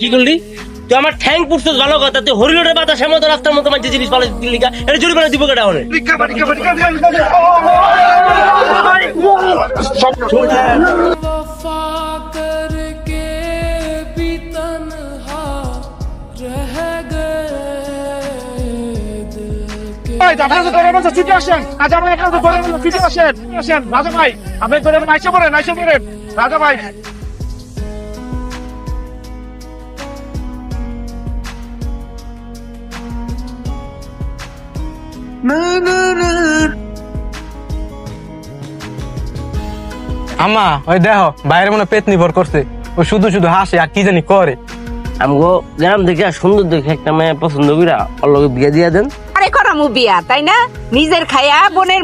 কি করলি তুই? আমার ঠ্যাং পুষছিস ভালো কথা, তুই হরিলোটের বাতাসের মতো রাস্তার মতো মাঝে জিনিস পালা দিলি, এটা জরিমানা দিব কেটা হলে? রাজা ভাই আপনি নাইসে পড়েন রাজা ভাই। আম্মা ওই দেখো বাইরে মনে পেট নির্ভর করছে, ও শুধু শুধু হাসে আর কি জানি করে। আমগো গ্রাম দেখে সুন্দর দেখে একটা মেয়ে পছন্দ কইরা ওর লগে বিয়ে দিয়া দেন। আরে করামু বিয়া, তাই না? নিজের খায়া বোনের